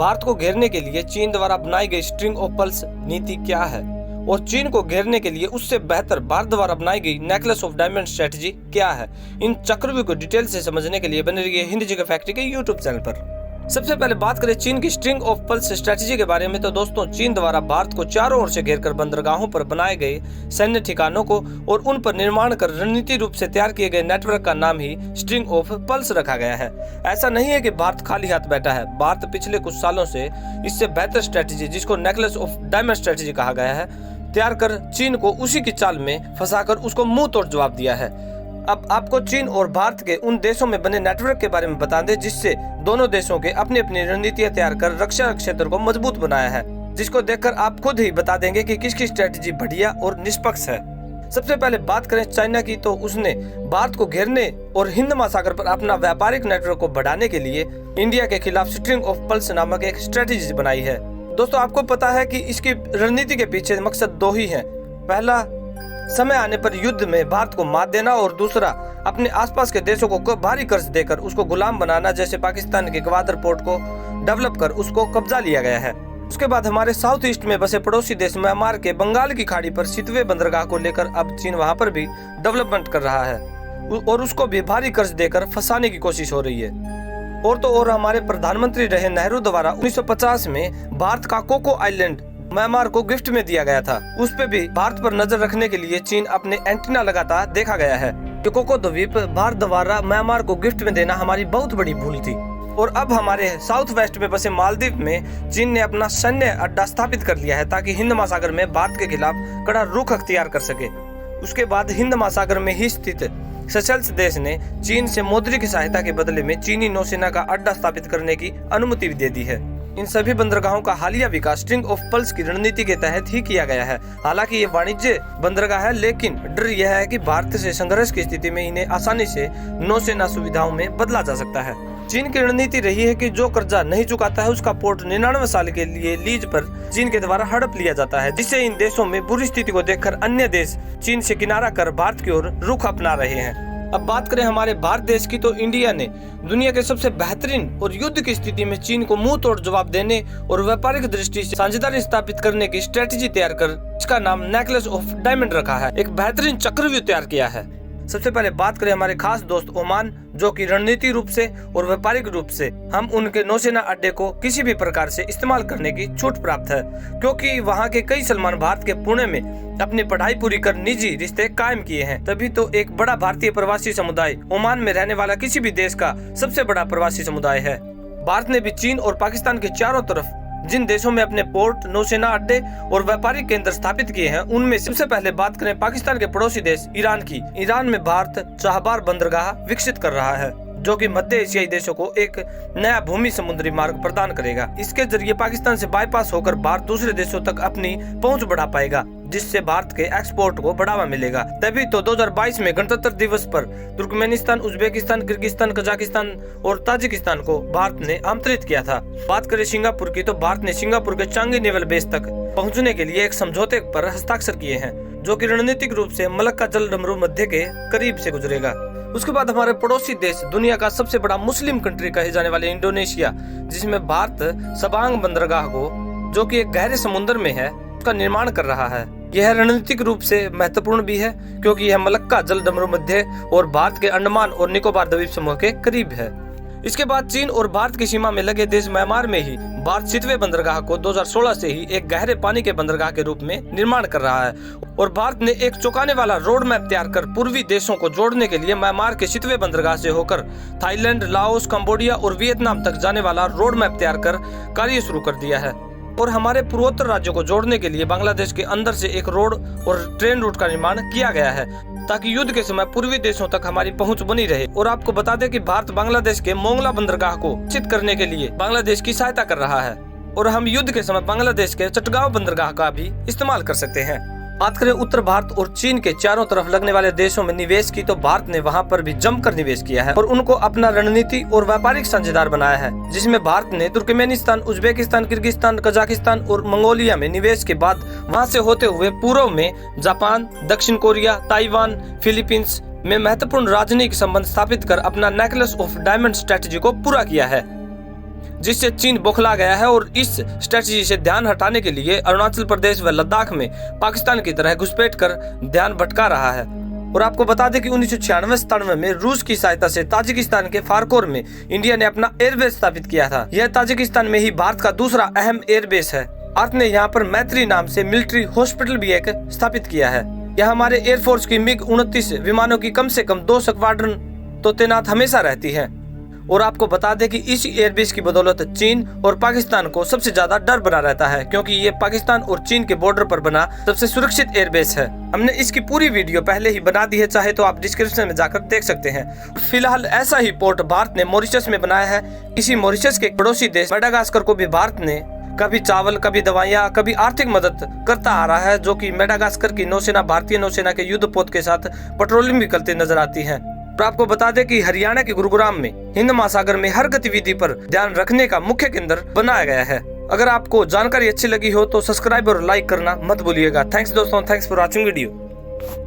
भारत को घेरने के लिए चीन द्वारा बनाई गई स्ट्रिंग ऑफ पर्ल्स नीति क्या है और चीन को घेरने के लिए उससे बेहतर भारत द्वारा बनाई गई नेकलेस ऑफ डायमंड स्ट्रेटजी क्या है। इन चक्रव्यूह को डिटेल से समझने के लिए बने रहिए हिंदी जगह फैक्ट्री के यूट्यूब चैनल पर। सबसे पहले बात करें चीन की स्ट्रिंग ऑफ पर्ल्स स्ट्रेटजी के बारे में, तो दोस्तों चीन द्वारा भारत को चारों ओर से घेरकर बंदरगाहों पर बनाए गए सैन्य ठिकानों को और उन पर निर्माण कर रणनीति रूप से तैयार किए गए नेटवर्क का नाम ही स्ट्रिंग ऑफ पर्ल्स रखा गया है। ऐसा नहीं है कि भारत खाली हाथ बैठा है। भारत पिछले कुछ सालों से इससे बेहतर स्ट्रेटजी, जिसको नेकलेस ऑफ डायमंड स्ट्रेटजी कहा गया है, तैयार कर चीन को उसी की चाल में फंसाकर उसको मुंह तोड़ जवाब दिया है। अब आपको चीन और भारत के उन देशों में बने नेटवर्क के बारे में बता दें जिससे दोनों देशों के अपनी अपनी रणनीतियां तैयार कर रक्षा क्षेत्र को मजबूत बनाया है, जिसको देखकर आप खुद ही बता देंगे कि किसकी स्ट्रेटजी बढ़िया और निष्पक्ष है। सबसे पहले बात करें चाइना की, तो उसने भारत को घेरने और हिंद महासागर पर अपना व्यापारिक नेटवर्क को बढ़ाने के लिए इंडिया के खिलाफ स्ट्रिंग ऑफ पर्ल्स नामक एक स्ट्रेटजी बनाई है। दोस्तों आपको पता है कि इसकी रणनीति के पीछे मकसद दो ही है। पहला, समय आने पर युद्ध में भारत को मात देना और दूसरा, अपने आसपास के देशों को भारी कर्ज देकर उसको गुलाम बनाना, जैसे पाकिस्तान के ग्वादर पोर्ट को डेवलप कर उसको कब्जा लिया गया है। उसके बाद हमारे साउथ ईस्ट में बसे पड़ोसी देश म्यांमार के बंगाल की खाड़ी पर सितवे बंदरगाह को लेकर अब चीन वहां पर भी डेवलपमेंट कर रहा है और उसको भी भारी कर्ज देकर फंसाने की कोशिश हो रही है। और तो और हमारे प्रधानमंत्री रहे नेहरू द्वारा 1950 में भारत का कोको आइलैंड म्यांमार को गिफ्ट में दिया गया था। उस पे भी भारत पर नजर रखने के लिए चीन अपने एंटीना लगाता देखा गया है कि कोको द्वीप भारत द्वारा म्यांमार को गिफ्ट में देना हमारी बहुत बड़ी भूल थी। और अब हमारे साउथ वेस्ट में बसे मालदीव में चीन ने अपना सैन्य अड्डा स्थापित कर लिया है ताकि हिंद महासागर में भारत के खिलाफ कड़ा रुख अख्तियार कर सके। उसके बाद हिंद महासागर में ही स्थित सेशल्स देश ने चीन से मौद्रिक सहायता के बदले में चीनी नौसेना का अड्डा स्थापित करने की अनुमति भी दे दी है। इन सभी बंदरगाहों का हालिया विकास स्ट्रिंग ऑफ पर्ल्स की रणनीति के तहत ही किया गया है। हालांकि ये वाणिज्य बंदरगाह है, लेकिन डर यह है कि भारत से संघर्ष की स्थिति में इन्हें आसानी से नौसेना सुविधाओं में बदला जा सकता है। चीन की रणनीति रही है कि जो कर्जा नहीं चुकाता है उसका पोर्ट 99 साल के लिए लीज पर चीन के द्वारा हड़प लिया जाता है, जिससे इन देशों में बुरी स्थिति को देखकर अन्य देश चीन से किनारा कर भारत की ओर रुख अपना रहे हैं। अब बात करें हमारे भारत देश की, तो इंडिया ने दुनिया के सबसे बेहतरीन और युद्ध की स्थिति में चीन को मुंह तोड़ जवाब देने और व्यापारिक दृष्टि से साझेदारी स्थापित करने की स्ट्रेटजी तैयार कर इसका नाम नेकलेस ऑफ डायमंड रखा है। एक बेहतरीन चक्रव्यूह तैयार किया है। सबसे पहले बात करें हमारे खास दोस्त ओमान, जो कि रणनीति रूप से और व्यापारिक रूप से हम उनके नौसेना अड्डे को किसी भी प्रकार से इस्तेमाल करने की छूट प्राप्त है, क्योंकि वहां के कई सलमान भारत के पुणे में अपनी पढ़ाई पूरी कर निजी रिश्ते कायम किए हैं। तभी तो एक बड़ा भारतीय प्रवासी समुदाय ओमान में रहने वाला किसी भी देश का सबसे बड़ा प्रवासी समुदाय है। भारत ने भी चीन और पाकिस्तान के चारों तरफ जिन देशों में अपने पोर्ट, नौसेना अड्डे और व्यापारिक केंद्र स्थापित किए हैं, उनमें सबसे पहले बात करें पाकिस्तान के पड़ोसी देश ईरान की। ईरान में भारत चाहबार बंदरगाह विकसित कर रहा है, जो कि मध्य एशियाई देशों को एक नया भूमि समुद्री मार्ग प्रदान करेगा। इसके जरिए पाकिस्तान से बाईपास होकर भारत दूसरे देशों तक अपनी पहुंच बढ़ा पाएगा, जिससे भारत के एक्सपोर्ट को बढ़ावा मिलेगा। तभी तो 2022 में गणतंत्र दिवस पर तुर्कमेनिस्तान, उज्बेकिस्तान, किर्गिस्तान, कजाकिस्तान और ताजिकिस्तान को भारत ने आमंत्रित किया था। बात करें सिंगापुर की, तो भारत ने सिंगापुर के चांगी नेवल बेस तक पहुंचने के लिए एक समझौते पर हस्ताक्षर किए हैं, जो कि रणनीतिक रूप से मलक्का जल डमरू मध्य के करीब से गुजरेगा। उसके बाद हमारे पड़ोसी देश, दुनिया का सबसे बड़ा मुस्लिम कंट्री कहे जाने वाले इंडोनेशिया, जिसमें भारत सबांग बंदरगाह को, जो कि एक गहरे समुद्र में है, उसका निर्माण कर रहा है। यह रणनीतिक रूप से महत्वपूर्ण भी है, क्योंकि यह मलक्का जल डमरू मध्य और भारत के अंडमान और निकोबार द्वीप समूह के करीब है। इसके बाद चीन और भारत की सीमा में लगे देश म्यांमार में ही भारत सितवे बंदरगाह को 2016 से ही एक गहरे पानी के बंदरगाह के रूप में निर्माण कर रहा है और भारत ने एक चौंकाने वाला रोड मैप तैयार कर पूर्वी देशों को जोड़ने के लिए म्यांमार के सितवे बंदरगाह से होकर थाईलैंड, लाओस, कंबोडिया और वियतनाम तक जाने वाला रोड मैप तैयार कर कार्य शुरू कर दिया है। और हमारे पूर्वोत्तर राज्यों को जोड़ने के लिए बांग्लादेश के अंदर से एक रोड और ट्रेन रूट का निर्माण किया गया है, ताकि युद्ध के समय पूर्वी देशों तक हमारी पहुंच बनी रहे। और आपको बता दें कि भारत बांग्लादेश के मोंगला बंदरगाह को विकसित करने के लिए बांग्लादेश की सहायता कर रहा है और हम युद्ध के समय बांग्लादेश के चटगांव बंदरगाह का भी इस्तेमाल कर सकते हैं। बात करें उत्तर भारत और चीन के चारों तरफ लगने वाले देशों में निवेश की, तो भारत ने वहां पर भी जमकर निवेश किया है और उनको अपना रणनीति और व्यापारिक साझेदार बनाया है, जिसमें भारत ने तुर्कमेनिस्तान, उज्बेकिस्तान, किर्गिस्तान, कजाकिस्तान और मंगोलिया में निवेश के बाद वहां से होते हुए पूर्व में जापान, दक्षिण कोरिया, ताइवान, फिलीपींस में महत्वपूर्ण राजनीतिक संबंध स्थापित कर अपना नेकलेस ऑफ डायमंड स्ट्रेटजी को पूरा किया है। जिससे चीन बौखला गया है और इस स्ट्रेटजी से ध्यान हटाने के लिए अरुणाचल प्रदेश व लद्दाख में पाकिस्तान की तरह घुसपैठ कर ध्यान भटका रहा है। और आपको बता दें कि 1996-97 में रूस की सहायता से ताजिकिस्तान के फारकोर में इंडिया ने अपना एयरबेस स्थापित किया था। यह ताजिकिस्तान में ही भारत का दूसरा अहम एयरबेस है। भारत ने यहाँ पर मैत्री नाम से मिलिट्री हॉस्पिटल भी एक स्थापित किया है। यहाँ हमारे एयरफोर्स की MiG-29 विमानों की कम से कम 2 स्क्वाड्रन तो तैनात हमेशा रहती है। और आपको बता दें कि इसी एयरबेस की बदौलत चीन और पाकिस्तान को सबसे ज्यादा डर बना रहता है, क्योंकि ये पाकिस्तान और चीन के बॉर्डर पर बना सबसे सुरक्षित एयरबेस है। हमने इसकी पूरी वीडियो पहले ही बना दी है, चाहे तो आप डिस्क्रिप्शन में जाकर देख सकते हैं। फिलहाल ऐसा ही पोर्ट भारत ने मॉरिशस में बनाया है। इसी मॉरिशस के पड़ोसी देश मेडागास्कर को भी भारत ने कभी चावल, कभी दवाइयाँ, कभी आर्थिक मदद करता आ रहा है, जो कि मेडागास्कर की नौसेना भारतीय नौसेना के युद्धपोत के साथ पेट्रोलिंग भी करते नजर आती है। और आपको बता दें कि हरियाणा के गुरुग्राम में हिंद महासागर में हर गतिविधि पर ध्यान रखने का मुख्य केंद्र बनाया गया है। अगर आपको जानकारी अच्छी लगी हो तो सब्सक्राइब और लाइक करना मत भूलिएगा। थैंक्स दोस्तों, थैंक्स फॉर वॉचिंग वीडियो।